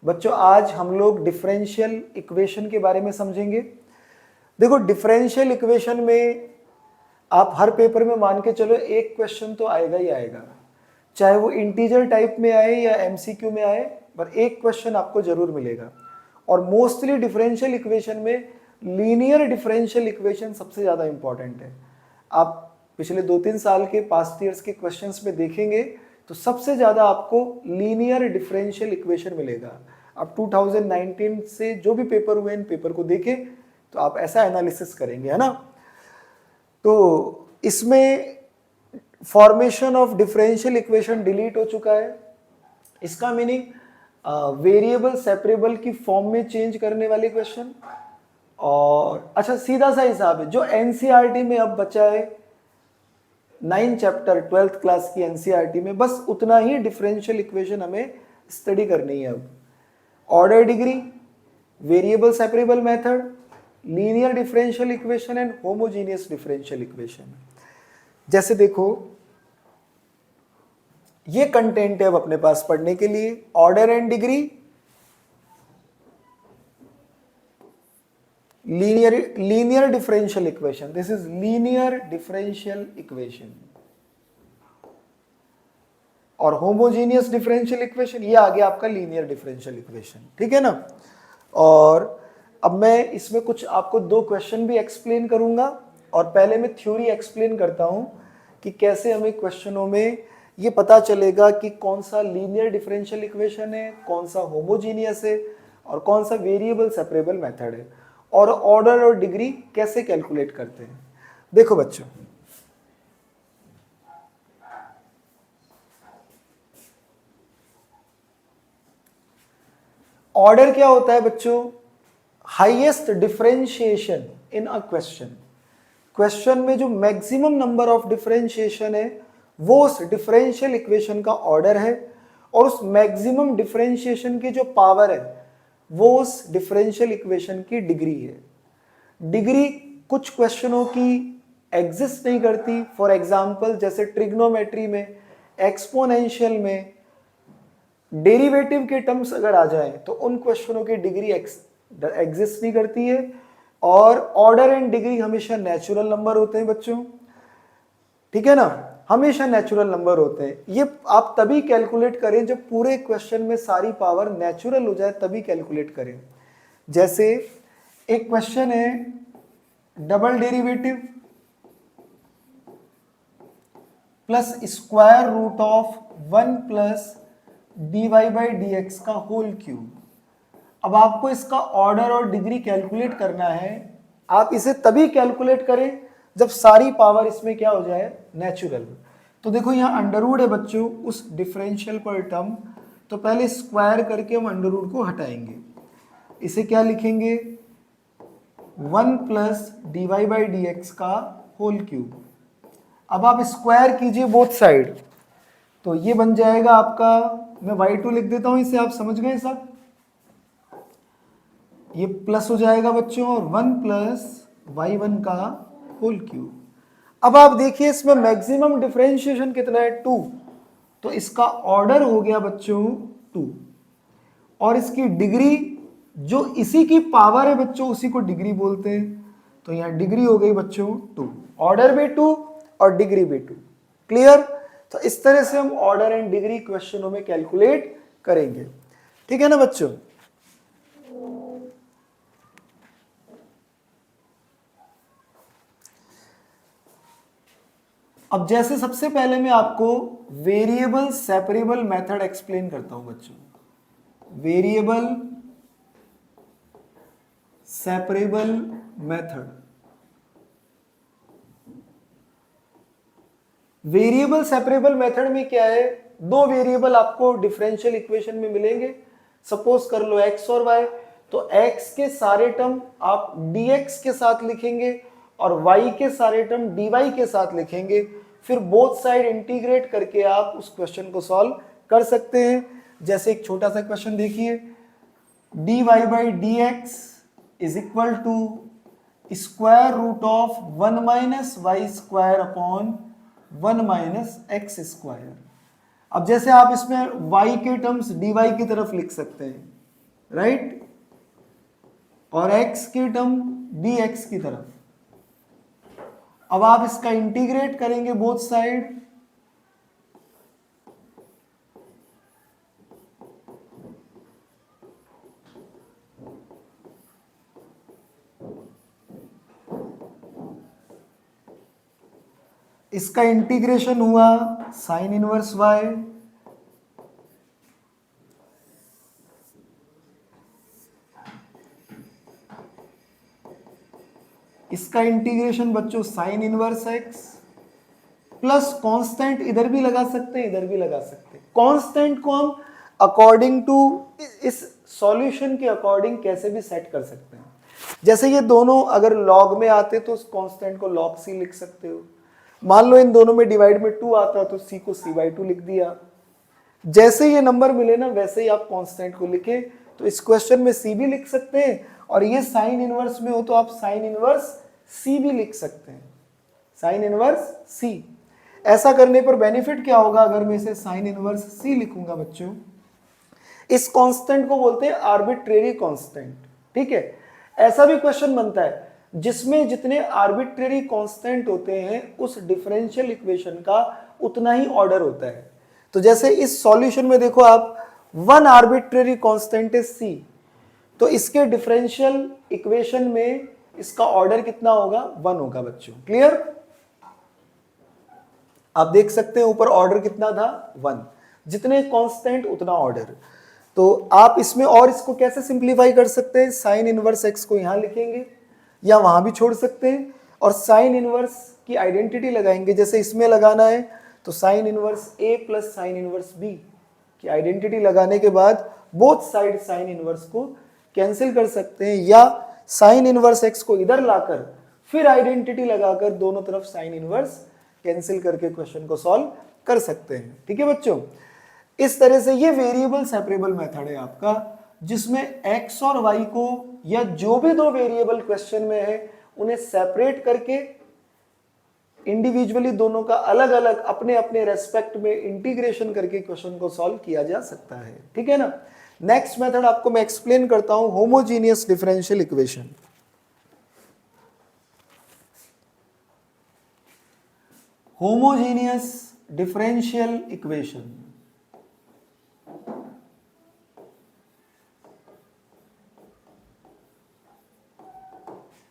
बच्चों आज हम लोग डिफरेंशियल इक्वेशन के बारे में समझेंगे। देखो डिफरेंशियल इक्वेशन में आप हर पेपर में मान के चलो एक क्वेश्चन तो आएगा ही आएगा, चाहे वो इंटीजर टाइप में आए या एमसीक्यू में आए, पर एक क्वेश्चन आपको जरूर मिलेगा। और मोस्टली डिफरेंशियल इक्वेशन में लीनियर डिफरेंशियल इक्वेशन सबसे ज़्यादा इंपॉर्टेंट है। आप पिछले 2-3 साल के पास्ट ईयर्स के क्वेश्चंस में देखेंगे तो सबसे ज़्यादा आपको लीनियर डिफरेंशियल इक्वेशन मिलेगा। अब 2019 से जो भी पेपर हुए इन पेपर को देखें तो आप ऐसा एनालिसिस करेंगे, है ना। तो इसमें formation of differential equation delete हो चुका है। इसका मीनिंग वेरिएबल सेपरेबल की फॉर्म में चेंज करने वाले क्वेश्चन। और अच्छा सीधा सा हिसाब है जो एनसीईआरटी में अब बचा है 9 चैप्टर 12th क्लास की एनसीईआरटी में, बस उतना ही डिफरेंशियल इक्वेशन हमें स्टडी करनी है। अब order degree, variable separable method, linear differential equation and homogeneous differential equation. जैसे देखो ये कंटेंट है अब अपने पास पढ़ने के लिए। Order and degree, linear differential equation, this is linear differential equation. और होमोजीनियस डिफरेंशियल इक्वेशन ये आ गया आपका लीनियर डिफरेंशियल इक्वेशन, ठीक है ना। और अब मैं इसमें कुछ आपको 2 क्वेश्चन भी एक्सप्लेन करूंगा, और पहले मैं थ्योरी एक्सप्लेन करता हूं कि कैसे हमें क्वेश्चनों में ये पता चलेगा कि कौन सा लीनियर डिफरेंशियल इक्वेशन है, कौन सा होमोजीनियस है और कौन सा वेरिएबल सेपरेबल मेथड है, और ऑर्डर और डिग्री कैसे कैलकुलेट करते हैं। देखो बच्चों, ऑर्डर क्या होता है बच्चों? Highest differentiation in a question. Question में जो मैक्सिमम नंबर ऑफ डिफरेंशिएशन है वो उस डिफरेंशियल इक्वेशन का ऑर्डर है, और उस मैक्सिमम डिफरेंशिएशन की जो पावर है वो उस डिफरेंशियल इक्वेशन की डिग्री है। डिग्री कुछ क्वेश्चनों की एग्जिस्ट नहीं करती, फॉर एग्जांपल जैसे ट्रिग्नोमेट्री में, एक्सपोनेंशियल में, डेरिवेटिव के टर्म्स अगर आ जाए तो उन क्वेश्चनों की डिग्री एग्जिस्ट नहीं करती है। और ऑर्डर एंड डिग्री हमेशा नेचुरल नंबर होते हैं बच्चों, ठीक है ना, हमेशा नेचुरल नंबर होते हैं। ये आप तभी कैलकुलेट करें जब पूरे क्वेश्चन में सारी पावर नेचुरल हो जाए, तभी कैलकुलेट करें। जैसे एक क्वेश्चन है double derivative plus square root of 1 plus dy by dx का होल क्यूब। अब आपको इसका ऑर्डर और डिग्री कैलकुलेट करना है। आप इसे तभी कैलकुलेट करें जब सारी पावर इसमें क्या हो जाए, नेचुरल। तो देखो यहाँ अंडरवुड है बच्चों उस डिफरेंशियल पर टर्म, तो पहले स्क्वायर करके हम अंडरवुड को हटाएंगे। इसे क्या लिखेंगे, 1 प्लस dy बाई dx का होल क्यूब। अब आप स्क्वायर कीजिए बोथ साइड, तो ये बन जाएगा आपका, मैं y2 लिख देता हूं, इसे आप समझ गए सब। ये प्लस हो जाएगा बच्चों, और 1 प्लस y1 का होल क्यूब। अब आप देखिए इसमें मैक्सिमम डिफरेंशिएशन कितना है, 2, तो इसका ऑर्डर हो गया बच्चों 2, और इसकी डिग्री जो इसी की पावर है बच्चों उसी को डिग्री बोलते हैं, तो यहाँ डिग्री हो गई बच्चों 2, ऑर्डर भी 2 और डिग्री भी 2। क्लियर? तो इस तरह से हम ऑर्डर एंड डिग्री क्वेश्चनों में कैलकुलेट करेंगे, ठीक है ना बच्चों। अब जैसे सबसे पहले मैं आपको वेरिएबल सेपरेबल मेथड एक्सप्लेन करता हूं बच्चों। Variable separable method, variable separable method में क्या है, 2 वेरिएबल आपको डिफरेंशियल इक्वेशन में मिलेंगे। सपोज कर लो x और y, तो x के सारे टर्म आप dx के साथ लिखेंगे और y के सारे टर्म dy के साथ लिखेंगे। फिर बोथ साइड इंटीग्रेट करके आप उस क्वेश्चन को सॉल्व कर सकते हैं। जैसे एक छोटा सा क्वेश्चन देखिए, dy by dx is equal to square root of 1 minus y square upon 1 minus x square. अब जैसे आप इसमें y के टर्म्स dy की तरफ लिख सकते हैं, राइट, और x की टर्म dx की तरफ। अब आप इसका इंटीग्रेट करेंगे बोथ साइड, इसका इंटीग्रेशन हुआ साइन इनवर्स y, इसका इंटीग्रेशन बच्चों sine inverse x, plus constant इधर भी लगा सकते हैं, इधर भी लगा सकते हैं। कांस्टेंट को हम अकॉर्डिंग टू इस सॉल्यूशन के अकॉर्डिंग कैसे भी सेट कर सकते हैं। जैसे ये दोनों अगर लॉग में आते तो उस कांस्टेंट को log c लिख सकते हो। मान लो इन दोनों में डिवाइड में 2 आता तो c को c/2 लिख दिया। जैसे ये नंबर मिले ना वैसे ही आप कांस्टेंट को लिखे, तो इस क्वेश्चन में c भी लिख सकते हैं, और ये साइन इनवर्स में हो तो आप साइन इनवर्स c भी लिख सकते हैं, साइन इनवर्स c। ऐसा करने पर बेनिफिट क्या होगा, अगर मैं इसे साइन इनवर्स c लिखूंगा बच्चों, इस कांस्टेंट को बोलते हैं आर्बिट्रेरी कांस्टेंट। ठीक है, ऐसा भी क्वेश्चन बनता है जिसमें जितने आर्बिट्रेरी कांस्टेंट होते हैं उस डिफरेंशियल इक्वेशन का उतना ही ऑर्डर होता है। तो जैसे इस सॉल्यूशन में देखो आप, one arbitrary constant is c, तो इसके डिफरेंशियल इक्वेशन में इसका ऑर्डर कितना होगा, 1 होगा बच्चों। क्लियर, आप देख सकते हैं ऊपर ऑर्डर कितना था, 1, जितने कांस्टेंट उतना ऑर्डर। तो आप इसमें और इसको कैसे सिंप्लीफाई कर सकते हैं, साइन इनवर्स x को यहां लिखेंगे या वहां भी छोड़ सकते हैं, और साइन इनवर्स की आइडेंटिटी लगाएंगे। जैसे इसमें लगाना है तो sine inverse a plus sine inverse b की आइडेंटिटी लगाने के बाद बोथ साइड साइन इनवर्स को कैंसिल कर सकते हैं, या साइन इनवर्स x को इधर लाकर फिर आइडेंटिटी लगाकर दोनों तरफ साइन इनवर्स कैंसिल करके क्वेश्चन को सॉल्व कर सकते हैं। ठीक है बच्चों, इस तरह से ये वेरिएबल सेपरेबल मेथड है आपका, जिसमें x और y को या जो भी दो वेरिएबल क्वेश्चन में है उन्हें सेपरेट करके इंडिविजुअली दोनों का अलग अलग अपने अपने रेस्पेक्ट में इंटीग्रेशन करके क्वेश्चन को सॉल्व किया जा सकता है। ठीक है ना। नेक्स्ट मेथड आपको मैं एक्सप्लेन करता हूं, homogeneous differential equation. Homogeneous differential equation,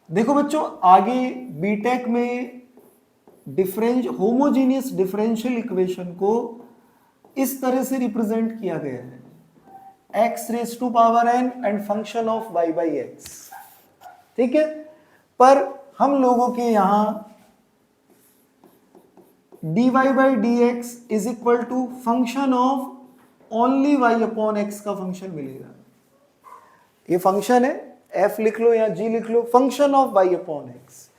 देखो बच्चों आगे बीटेक में होमोजीनियस डिफरेंशियल इक्वेशन को इस तरह से रिप्रेजेंट किया गया है, x⁻n and function of y/x। ठीक है, पर हम लोगों के यहां dy/dx is equal to function of only y/x का फंक्शन मिलेगा। ये फंक्शन है, f लिख लो या g लिख लो, फंक्शन ऑफ y/x।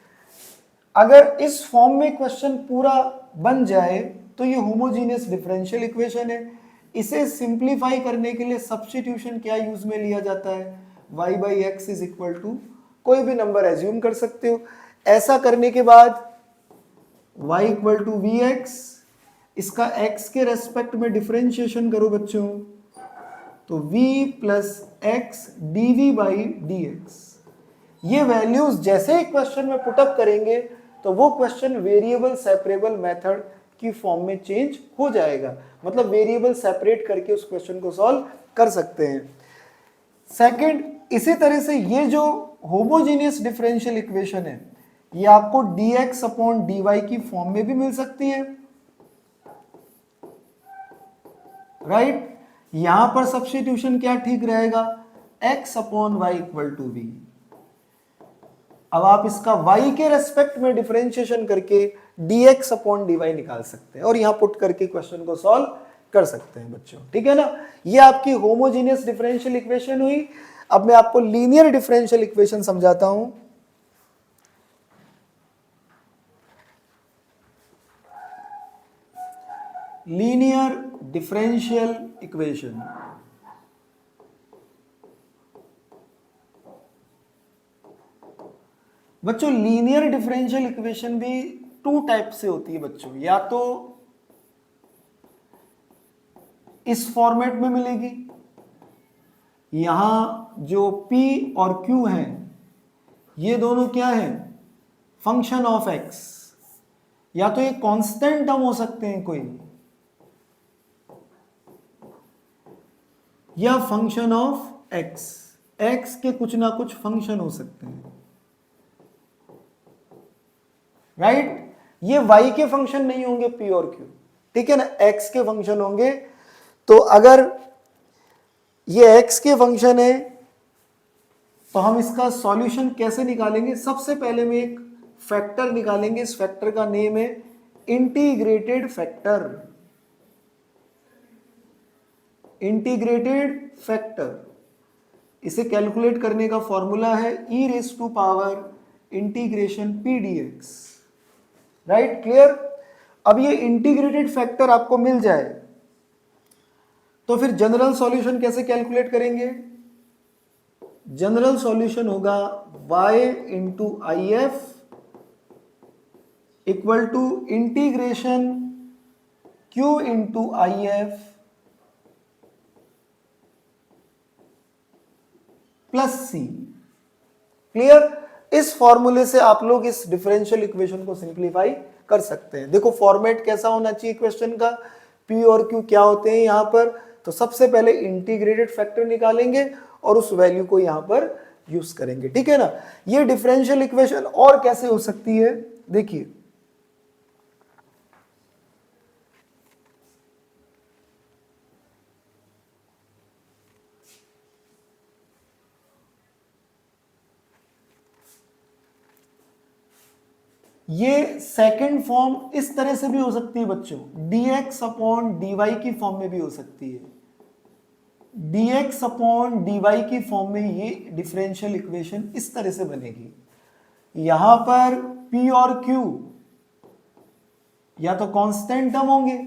अगर इस फॉर्म में क्वेश्चन पूरा बन जाए तो ये होमोजीनियस डिफरेंशियल इक्वेशन है। इसे सिंप्लीफाई करने के लिए सब्स्टिट्यूशन क्या यूज में लिया जाता है, y/x इज इक्वल टू कोई भी नंबर एज्यूम कर सकते हो। ऐसा करने के बाद y इक्वल टू vx, इसका x के रेस्पेक्ट में डिफरेंशिएशन करो बच्चों, तो v प्लस एक्स dv/dx। ये वैल्यूज जैसे ही क्वेश्चन में पुटअप करेंगे तो वो क्वेश्चन वेरिएबल सेपरेबल मेथड की फॉर्म में चेंज हो जाएगा, मतलब वेरिएबल सेपरेट करके उस क्वेश्चन को सॉल्व कर सकते हैं। सेकंड, इसी तरह से ये जो होमोजीनियस डिफरेंशियल इक्वेशन है ये आपको dx/dy की फॉर्म में भी मिल सकती है, राइट। यहां पर सब्स्टिट्यूशन क्या ठीक रहेगा, x/y इक्वल टू v। अब आप इसका y के रेस्पेक्ट में डिफरेंशिएशन करके dx/dy निकाल सकते हैं और यहां पुट करके क्वेश्चन को सॉल्व कर सकते हैं बच्चों। ठीक है ना, ये आपकी होमोजीनियस डिफरेंशियल इक्वेशन हुई। अब मैं आपको लीनियर डिफरेंशियल इक्वेशन समझाता हूं। लीनियर डिफरेंशियल इक्वेशन, बच्चों लीनियर डिफरेंशियल इक्वेशन भी 2 टाइप से होती है बच्चों, या तो इस फॉर्मेट में मिलेगी यहां जो p और q हैं ये दोनों क्या है, फंक्शन ऑफ x, या तो ये कांस्टेंट टर्म हो सकते हैं कोई, या फंक्शन ऑफ x, x के कुछ ना कुछ फंक्शन हो सकते हैं, राइट। ये y के फंक्शन नहीं होंगे p और q, ठीक है ना, x के फंक्शन होंगे। तो अगर ये x के फंक्शन है तो हम इसका सॉल्यूशन कैसे निकालेंगे, सबसे पहले में एक फैक्टर निकालेंगे, इस फैक्टर का नेम है इंटीग्रेटेड फैक्टर। इंटीग्रेटेड फैक्टर, इसे कैलकुलेट करने का फॉर्मूला है e raise to power integration p dx, right, clear. अब ये इंटीग्रेटेड फैक्टर आपको मिल जाए तो फिर जनरल सॉल्यूशन कैसे कैलकुलेट करेंगे, जनरल सॉल्यूशन होगा y into I F equal to integration q into I F plus C, clear. इस फॉर्मूले से आप लोग इस डिफरेंशियल इक्वेशन को सिंप्लीफाई कर सकते हैं। देखो फॉर्मेट कैसा होना चाहिए क्वेश्चन का, p और q क्या होते हैं यहां पर, तो सबसे पहले इंटीग्रेटेड फैक्टर निकालेंगे और उस वैल्यू को यहां पर यूज करेंगे, ठीक है ना। ये डिफरेंशियल इक्वेशन और कैसे हो सकती है, देखिए ये सेकंड फॉर्म इस तरह से भी हो सकती है बच्चों, dx अपॉन dy की फॉर्म में भी हो सकती है, dx अपॉन dy की फॉर्म में ये डिफरेंशियल इक्वेशन इस तरह से बनेगी। यहां पर p और q या तो कांस्टेंट टर्म होंगे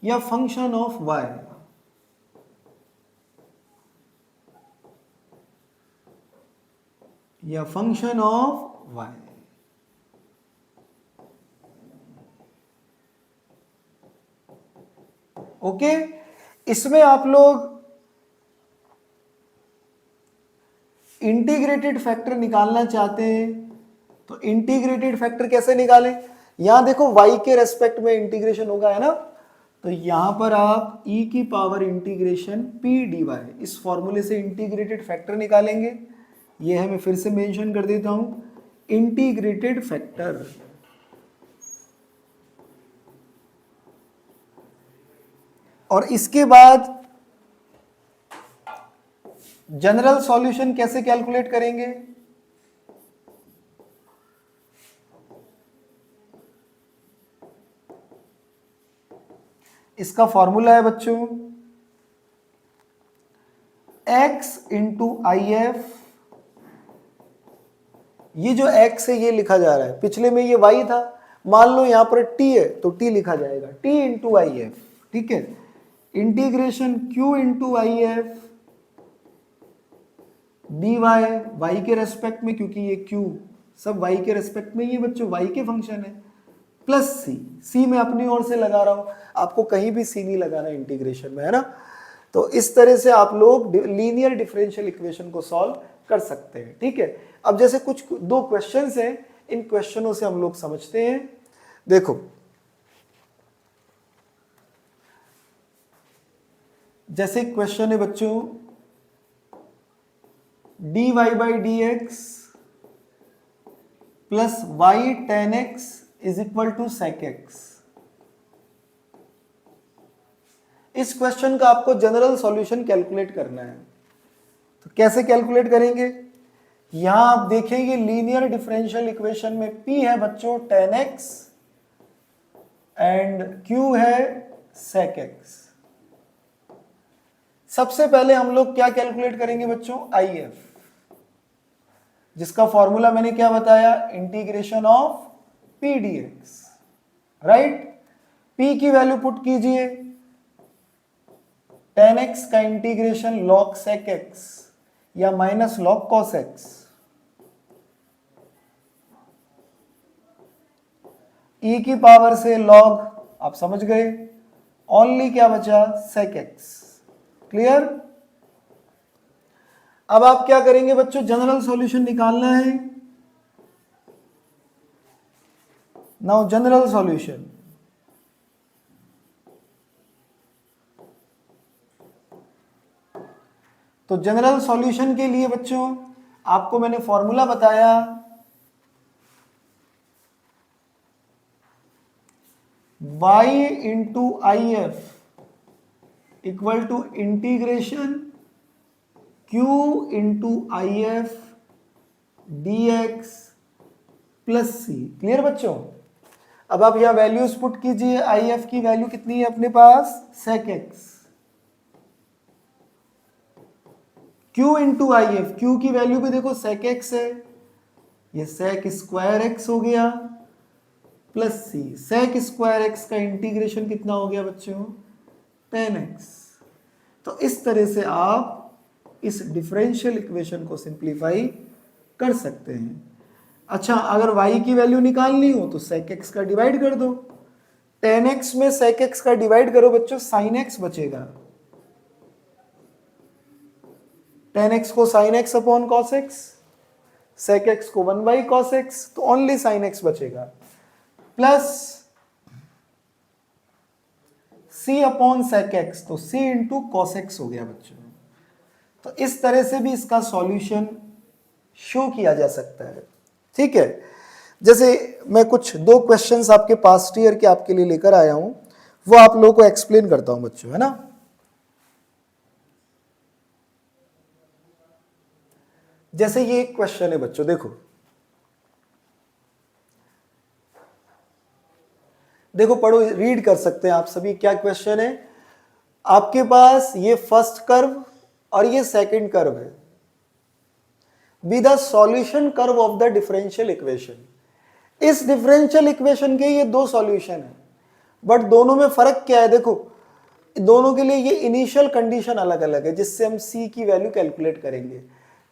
या फंक्शन ऑफ y, या फंक्शन ऑफ y। ओके, इसमें आप लोग इंटीग्रेटेड फैक्टर निकालना चाहते हैं तो इंटीग्रेटेड फैक्टर कैसे निकालें, यहां देखो y के रेस्पेक्ट में इंटीग्रेशन होगा, है ना, तो यहां पर आप e की पावर इंटीग्रेशन p dy, इस फॉर्मूले से इंटीग्रेटेड फैक्टर निकालेंगे। ये है, मैं फिर से मेंशन कर देता हूं, इंटीग्रेटेड फैक्टर। और इसके बाद जनरल सॉल्यूशन कैसे कैलकुलेट करेंगे, इसका फॉर्मूला है बच्चों x इंटू आई एफ, ये जो x है ये लिखा जा रहा है, पिछले में ये y था, मान लो यहां पर t है तो t लिखा जाएगा, t इंटू आई एफ, ठीक है, integration q into I F dy y के रेस्पेक्ट में, क्योंकि ये q सब y के रेस्पेक्ट में, ये बच्चों y के फंक्शन है, प्लस c मैं अपनी ओर से लगा रहा हूं, आपको कहीं भी c नहीं लगाना इंटीग्रेशन में, है ना। तो इस तरह से आप लोग लीनियर डिफरेंशियल इक्वेशन को सॉल्व कर सकते हैं, ठीक है। अब जैसे कुछ दो क्वेश्चंस हैं, इन क्वेश्चनों से हम लोग समझते हैं। देखो जैसे क्वेश्चन है बच्चों, dy by d x plus y tan x is equal to sec x. इस क्वेश्चन का आपको जनरल सॉल्यूशन कैलकुलेट करना है, तो कैसे कैलकुलेट करेंगे, यहां आप देखेंगे लीनियर डिफरेंशियल इक्वेशन में p है बच्चों टेन एक्स एंड q है सेक एक्स। सबसे पहले हम लोग क्या कैलकुलेट करेंगे बच्चों, आई एफ, जिसका फॉर्मूला मैंने क्या बताया, integration of p dx, right. p की वैल्यू पुट कीजिए, टेन एक्स का इंटीग्रेशन log sec x या minus log cos x, e की पावर से log, आप समझ गए, ओनली क्या बचा sec x, क्लियर। अब आप क्या करेंगे बच्चों, जनरल सॉल्यूशन निकालना है। नाउ जनरल सॉल्यूशन, तो जनरल सॉल्यूशन के लिए बच्चों आपको मैंने फॉर्मूला बताया, y into I F equal to integration q into I F d x plus C. Clear बच्चों? अब आप यहां वैल्यूज पुट कीजिए। आई एफ की वैल्यू कितनी है अपने पास, sec x, q into I F, Q की वैल्यू भी देखो sec x है, ये sec स्क्वायर x हो गया प्लस सी। sec स्क्वायर x का इंटीग्रेशन कितना हो गया बच्चों, tan x। तो इस तरह से आप इस डिफरेंशियल इक्वेशन को सिंप्लीफाई कर सकते हैं। अच्छा, अगर y की वैल्यू निकालनी हो तो sec x का डिवाइड कर दो। tan x में sec x का डिवाइड करो बच्चों, sin x बचेगा। tan x को sin x upon cos x, sec x को 1 by cos x, तो ओनली sin x बचेगा, plus c upon sec x, तो c इंटू cos x हो गया बच्चों। तो इस तरह से भी इसका सॉल्यूशन शो किया जा सकता है। ठीक है, जैसे मैं कुछ 2 क्वेश्चंस आपके पास्ट ईयर के आपके लिए लेकर आया हूं, वो आप लोगों को एक्सप्लेन करता हूं बच्चों, है ना। जैसे ये एक क्वेश्चन है बच्चों, देखो देखो पढ़ो, रीड कर सकते हैं आप सभी। क्या क्वेश्चन है आपके पास, ये फर्स्ट कर्व और ये सेकंड कर्व है, be the solution curve of the differential equation. इस डिफरेंशियल इक्वेशन के ये 2 सॉल्यूशन है, बट दोनों में फर्क क्या है, देखो दोनों के लिए ये इनिशियल कंडीशन अलग अलग है, जिससे हम c की वैल्यू कैलकुलेट करेंगे।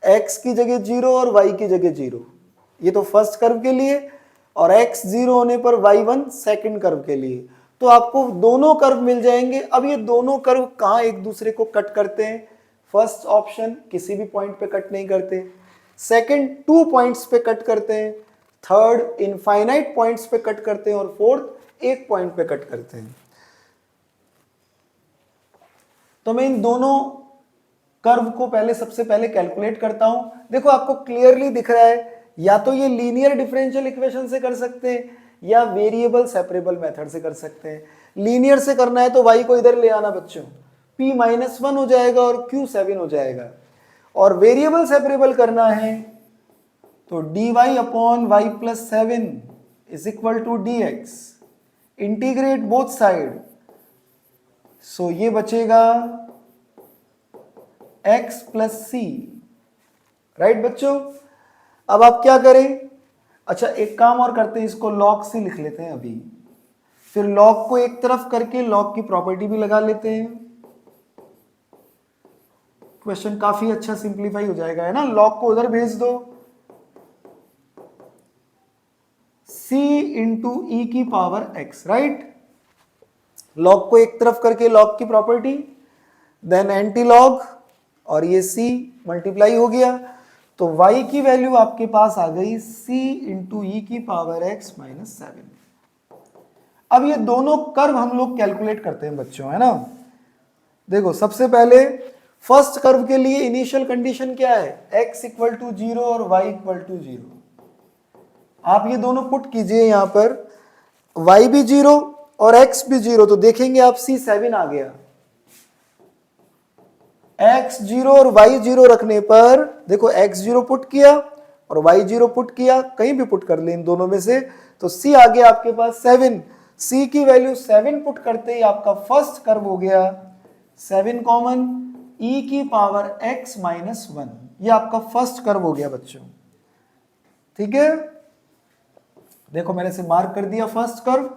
x की जगह 0 और y की जगह 0, ये तो फर्स्ट कर्व के लिए, और x 0 होने पर y1 सेकंड कर्व के लिए। तो आपको दोनों कर्व मिल जाएंगे। अब ये दोनों कर्व कहाँ एक दूसरे को कट करते हैं, फर्स्ट ऑप्शन किसी भी पॉइंट पे कट नहीं करते, सेकंड 2 पॉइंट्स पे कट करते हैं, थर्ड इनफाइनाइट पॉइंट्स पे कट करते हैं, और फोर्थ 1 पॉइंट पे कट करते हैं। तो मैं इन दोनों कर्व को सबसे पहले कैलकुलेट करता हूं। देखो आपको क्लियरली दिख रहा है, या तो ये लीनियर डिफरेंशियल इक्वेशन से कर सकते हैं या वेरिएबल सेपरेबल मेथड से कर सकते हैं। लीनियर से करना है तो y को इधर ले आना बच्चों, p-1 हो जाएगा और q 7 हो जाएगा। और वेरिएबल सेपरेबल करना है तो dy upon y plus 7 is equal to dx, integrate both side, so ये बचेगा x प्लस सी। राइट बच्चों, अब आप क्या करें, अच्छा एक काम और करते हैं, इसको log से लिख लेते हैं अभी, फिर log को एक तरफ करके log की प्रॉपर्टी भी लगा लेते हैं। क्वेश्चन काफी अच्छा सिंप्लीफाई हो जाएगा, है ना। log को उधर भेज दो, c इंटू ई की पावर x, राइट। log को एक तरफ करके log की प्रॉपर्टी, देन एंटी लॉग, और ये c मल्टीप्लाई हो गया, तो y की वैल्यू आपके पास आ गई c इंटू ई की पावर x माइनस 7। अब ये दोनों कर्व हम लोग कैलकुलेट करते हैं बच्चों, है ना। देखो सबसे पहले फर्स्ट कर्व के लिए इनिशियल कंडीशन क्या है, x इक्वल टू 0 और y इक्वल टू 0। आप ये दोनों पुट कीजिए यहां पर, y भी 0 और x भी 0, तो देखेंगे आप c 7 आ गया। x 0 और y 0 रखने पर देखो x 0 पुट किया और y 0 पुट किया, कहीं भी पुट कर ले इन दोनों में से, तो c आ गया आपके पास 7। c की वैल्यू 7 पुट करते ही आपका फर्स्ट कर्व हो गया 7 कॉमन e की पावर x माइनस 1, ये आपका फर्स्ट कर्व हो गया बच्चों। ठीक है, देखो मैंने से मार्क कर दिया फर्स्ट कर्व।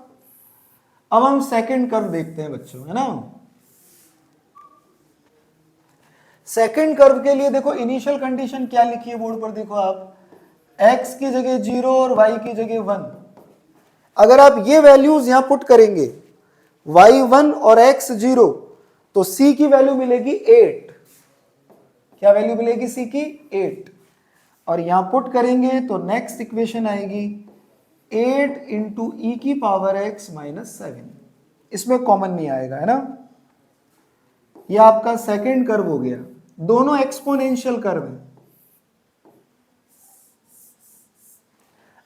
अब हम सेकंड कर्व देखते हैं बच्चों, है ना। सेकंड कर्व के लिए देखो इनिशियल कंडीशन क्या लिखी है बोर्ड पर, देखो आप x की जगह 0 और y की जगह 1। अगर आप ये वैल्यूज यहां पुट करेंगे y 1 और x 0, तो c की वैल्यू मिलेगी 8। क्या वैल्यू मिलेगी सी की 8, और यहां पुट करेंगे तो नेक्स्ट इक्वेशन आएगी 8 इंटू ई की पावर x माइनस 7, इसमें कॉमन नहीं आएगा है ना। यह आपका सेकेंड कर्व हो गया, दोनों एक्सपोनेंशियल कर्व है।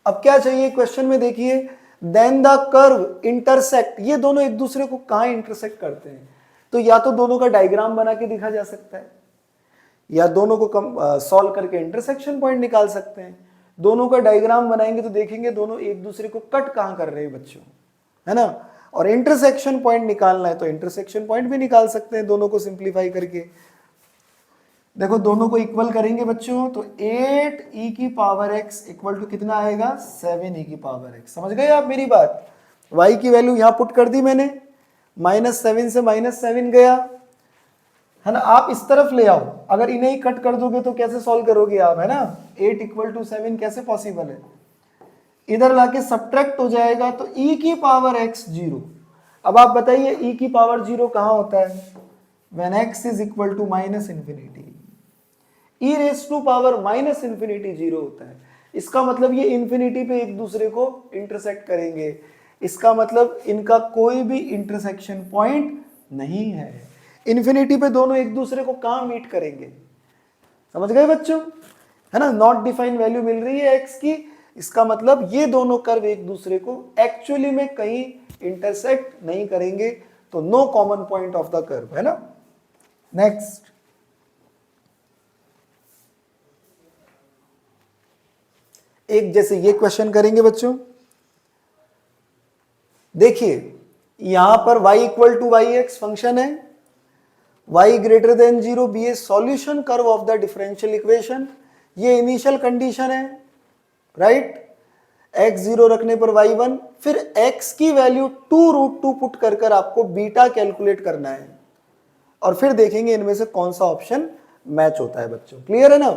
अब क्या चाहिए क्वेश्चन में देखिए, देन द कर्व इंटरसेक्ट, ये दोनों एक दूसरे को कहां इंटरसेक्ट करते हैं, तो या तो दोनों का डायग्राम बना के दिखा जा सकता है, या दोनों को सॉल्व करके इंटरसेक्शन पॉइंट निकाल सकते हैं। दोनों का डायग्राम बनाएंगे तो देखेंगे दोनों एक दूसरे को कट कहां कर रहे हैं बच्चों, है ना। और इंटरसेक्शन पॉइंट निकालना है तो इंटरसेक्शन पॉइंट भी निकाल सकते हैं दोनों को सिंप्लीफाई करके। देखो दोनों को इक्वल करेंगे बच्चों तो 8 ई की पावर x इक्वल टू कितना आएगा 7 ई की पावर x। समझ गए आप मेरी बात। y की वैल्यू यहां पुट कर दी मैंने, -7 से -7 गया है ना। आप इस तरफ ले आओ, अगर इन्हें ही कट कर दोगे तो कैसे सॉल्व करोगे आप, है ना। 8 इक्वल टू 7 कैसे पॉसिबल है, इधर लाके सब्ट्रैक्ट हो जाएगा तो e की पावर x 0। अब आप बताइए e की पावर 0 कहां होता है, when x is equal to -infinity, e raise to power -infinity 0 होता है। इसका मतलब ये इंफिनिटी पे एक दूसरे को इंटरसेक्ट करेंगे, इसका मतलब इनका कोई भी इंटरसेक्शन पॉइंट नहीं है। इंफिनिटी पे दोनों एक दूसरे को कहां मीट करेंगे, समझ गए बच्चों, है ना। नॉट डिफाइंड वैल्यू मिल रही है x की, इसका मतलब ये दोनों कर्व एक दूसरे को एक्चुअली में कहीं इंटरसेक्ट नहीं करेंगे, तो no common point of the curve, है ना। नेक्स्ट, एक जैसे ये क्वेश्चन करेंगे बच्चों। देखिए यहां पर y equal to y x function है, y greater than 0 be a solution curve of the differential equation, ये इनिशियल कंडीशन है, राइट। x 0 रखने पर y 1, फिर x की वैल्यू 2√2 पुट कर आपको बीटा कैलकुलेट करना है, और फिर देखेंगे इनमें से कौन सा ऑप्शन मैच होता है बच्चों। क्लियर है ना।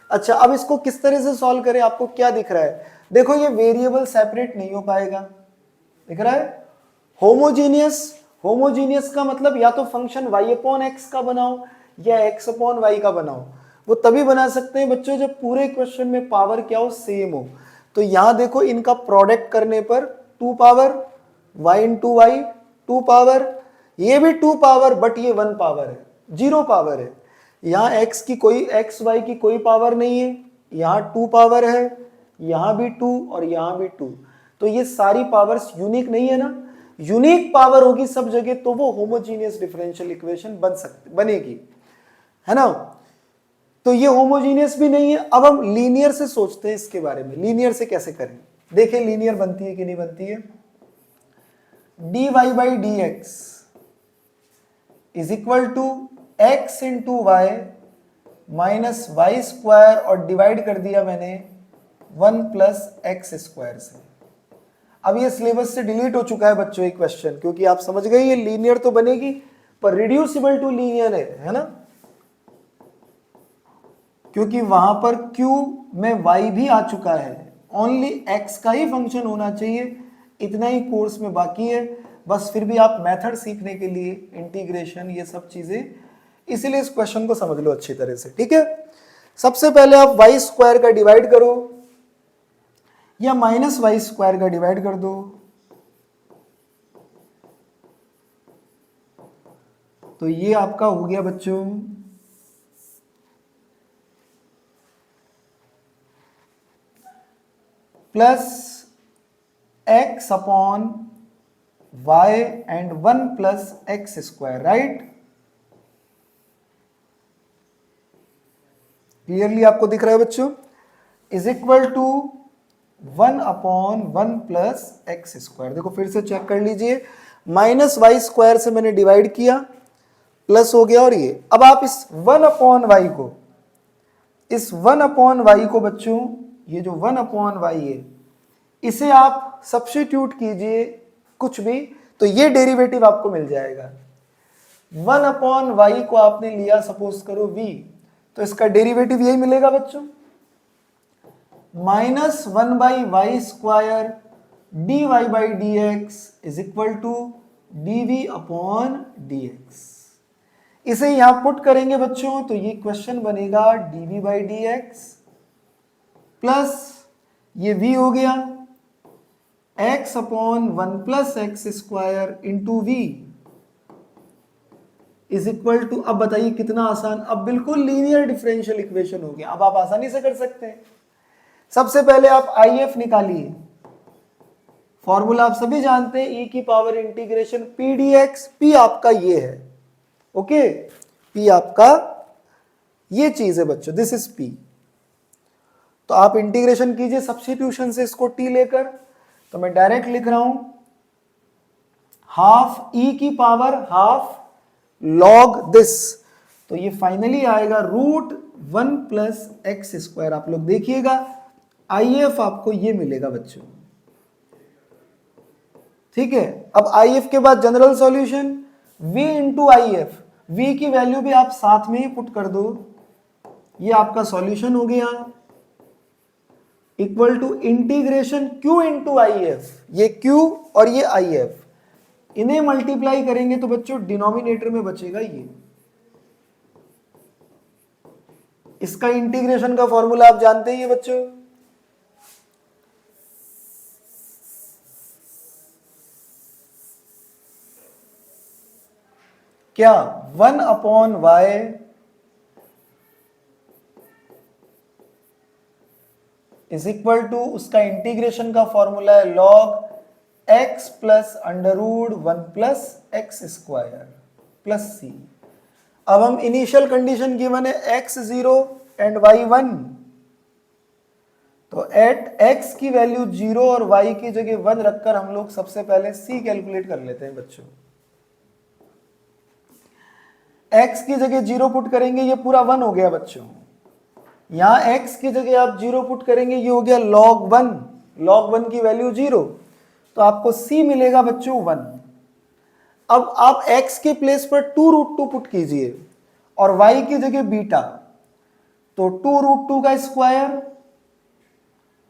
अच्छा अब इसको किस तरह से सॉल्व करें, आपको क्या दिख रहा है, देखो ये वेरिएबल सेपरेट नहीं हो पाएगा, दिख रहा है। होमोजीनियस का मतलब या तो फंक्शन y अपॉन एक्स का बनाओ या x अपॉन वाई का बनाओ। वो तभी बना सकते हैं बच्चों जब पूरे क्वेश्चन में पावर क्या हो, सेम हो। तो यहां देखो इनका प्रोडक्ट करने पर 2 power, y into y 2 power, ये भी 2 पावर बट ये 1 पावर है, 0 पावर है। यहाँ x की कोई x y की कोई पावर नहीं है, यहाँ 2 पावर है, यहाँ भी 2 और यहाँ भी 2, तो ये सारी पावर्स यूनिक नहीं है ना। यूनिक पावर होगी सब जगह तो वो होमोजीनियस डिफरेंशियल इक्वेशन बनेगी, है ना। तो ये होमोजीनियस भी नहीं है। अब हम लीनियर से सोचते हैं इसके बारे में, लीनियर से कैसे करें। देखिए लीनियर बनती है कि नहीं बनती है। dy by d x is equal to x into y minus y square, और डिवाइड कर दिया मैंने 1 प्लस एक्स स्क्वायर से। अब ये सिलेबस से डिलीट हो चुका है बच्चों ये क्वेश्चन, क्योंकि आप समझ गए ये लीनियर तो बनेगी पर रिड्यूसिबल टू लीनियर है ना, क्योंकि वहां पर q में y भी आ चुका है, ओनली x का ही फंक्शन होना चाहिए। इतना ही कोर्स में बाकी है, बस फिर भी आप मेथड सीखने के लिए इंटीग्रेशन ये सब चीजें, इसीलिए इस क्वेश्चन को समझ लो अच्छी तरह से, ठीक है। सबसे पहले आप वाई स्क्वायर का डिवाइड करो या माइनस वाई स्क्वायर का डिवाइड कर दो, तो ये आपका हो गया बच्चों plus x upon y and 1 plus x square, right. Clearly आपको दिख रहा है बच्चों, is equal to 1 upon 1 plus x square. देखो फिर से चेक कर लीजिए, माइनस वाई स्क्वायर से मैंने डिवाइड किया, प्लस हो गया, और ये अब आप इस 1 अपॉन वाई को, इस 1 अपॉन वाई को बच्चों, ये जो 1 अपॉन वाई है इसे आप सब्स्टिट्यूट कीजिए कुछ भी, तो ये डेरिवेटिव आपको मिल जाएगा। 1 अपॉन वाई को आपने लिया सपोज करो v, तो इसका डेरिवेटिव यही मिलेगा बच्चों, minus 1 by y square d y by d x is equal to d v upon d x. इसे यहां पुट करेंगे बच्चों तो ये क्वेश्चन बनेगा dv/dx प्लस ये v हो गया x/1 plus x square into v is equal to, अब बताइए कितना आसान, अब बिल्कुल लीनियर डिफरेंशियल इक्वेशन हो गया। अब आप आसानी से कर सकते हैं। सबसे पहले आप IF निकालिए, फॉर्मूला आप सभी जानते हैं, e की power integration p dx, p आपका ये है, ओके, p आपका ये चीज है बच्चों, दिस इज p। तो आप इंटीग्रेशन कीजिए सब्स्टिट्यूशन से इसको t लेकर, तो मैं डायरेक्ट लिख रहा हूं हाफ e की पावर हाफ लॉग दिस, तो ये फाइनली आएगा √1 प्लस एक्स स्क्वायर। आप लोग देखिएगा IF आपको ये मिलेगा बच्चों, ठीक है। अब IF के बाद general solution v into IF, v की वैल्यू भी आप साथ में ही पुट कर दो, ये आपका सॉल्यूशन हो गया, equal to integration q into IF, ये q और ये IF, इन्हें मल्टीप्लाई करेंगे तो बच्चों डिनोमिनेटर में बचेगा ये। इसका इंटीग्रेशन का फॉर्मूला आप जानते हैं ये बच्चों, क्या 1/y इज इक्वल टू, उसका इंटीग्रेशन का फॉर्मूला है log x plus √1 plus x square plus c। अब हम इनिशियल कंडीशन गिवन है x0 एंड y1, तो एट x की वैल्यू 0 और y की जगह 1 रखकर हम लोग सबसे पहले c कैलकुलेट कर लेते हैं बच्चों। x की जगह 0 पुट करेंगे, ये पूरा 1 हो गया बच्चों। यहां x की जगह आप 0 पुट करेंगे, ये हो गया log 1, log 1 की वैल्यू 0, तो आपको c मिलेगा बच्चों 1। अब आप x के प्लेस पर 2√2 पुट कीजिए और y की जगह बीटा, तो 2√2 का स्क्वायर,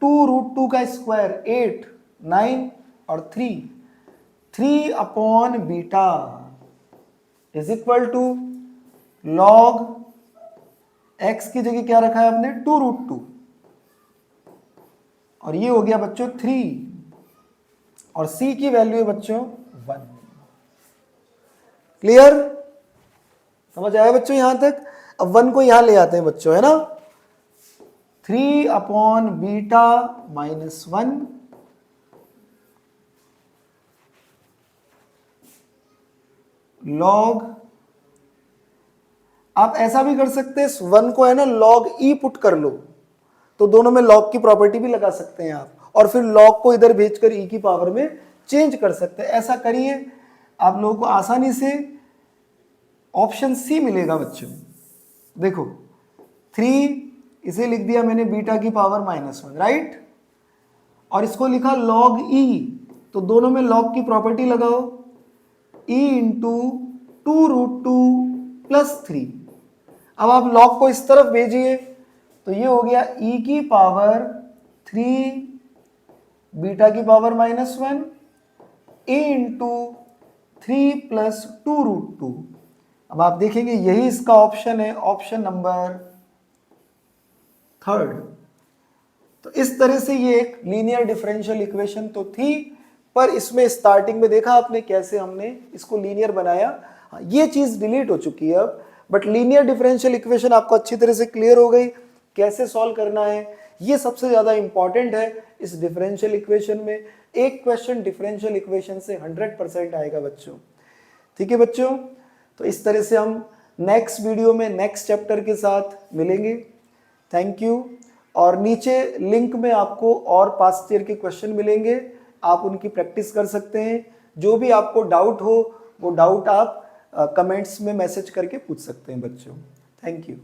2√2 का स्क्वायर 8, 9 और 3 beta is equal to log x की जगह क्या रखा है आपने 2√2, और ये हो गया बच्चों 3, और c की वैल्यू है बच्चों 1। क्लियर, समझ आया बच्चों यहां तक? अब 1 को यहां ले आते हैं बच्चों, है ना, 3/बीटा माइनस 1 log, आप ऐसा भी कर सकते हैं, 1 को है ना log e पुट कर लो, तो दोनों में log की प्रॉपर्टी भी लगा सकते हैं आप, और फिर log को इधर भेजकर e की पावर में चेंज कर सकते हैं। ऐसा करिए, आप लोगों को आसानी से ऑप्शन सी मिलेगा बच्चों। देखो 3 इसे लिख दिया मैंने बीटा की पावर -1, राइट, और इसको लिखा log e, तो दोनों में log की प्रॉपर्टी लगाओ, e इंटू 2√2 प्लस 3। अब आप log को इस तरफ भेजिए, तो ये हो गया e की पावर 3 बीटा की पावर -1 e इंटू 3 प्लस 2√2। अब आप देखेंगे यही इसका ऑप्शन है, ऑप्शन नंबर 3। तो इस तरह से ये एक लीनियर डिफरेंशियल इक्वेशन तो थी, पर इसमें स्टार्टिंग में देखा आपने कैसे हमने इसको लीनियर बनाया। ये चीज डिलीट हो चुकी है अब, बट लीनियर डिफरेंशियल इक्वेशन आपको अच्छी तरह से क्लियर हो गई, कैसे सॉल्व करना है, ये सबसे ज्यादा इंपॉर्टेंट है इस डिफरेंशियल इक्वेशन में। एक क्वेश्चन डिफरेंशियल इक्वेशन से 100% आएगा बच्चों, ठीक है बच्चों। तो इस तरह से हम नेक्स्ट वीडियो में नेक्स्ट चैप्टर के साथ मिलेंगे। Thank you. और नीचे लिंक में आपको और पास्ट ईयर के क्वेश्चन मिलेंगे, आप उनकी प्रैक्टिस कर सकते हैं। जो भी आपको डाउट हो वो डाउट आप कमेंट्स में मैसेज करके पूछ सकते हैं बच्चों। Thank you.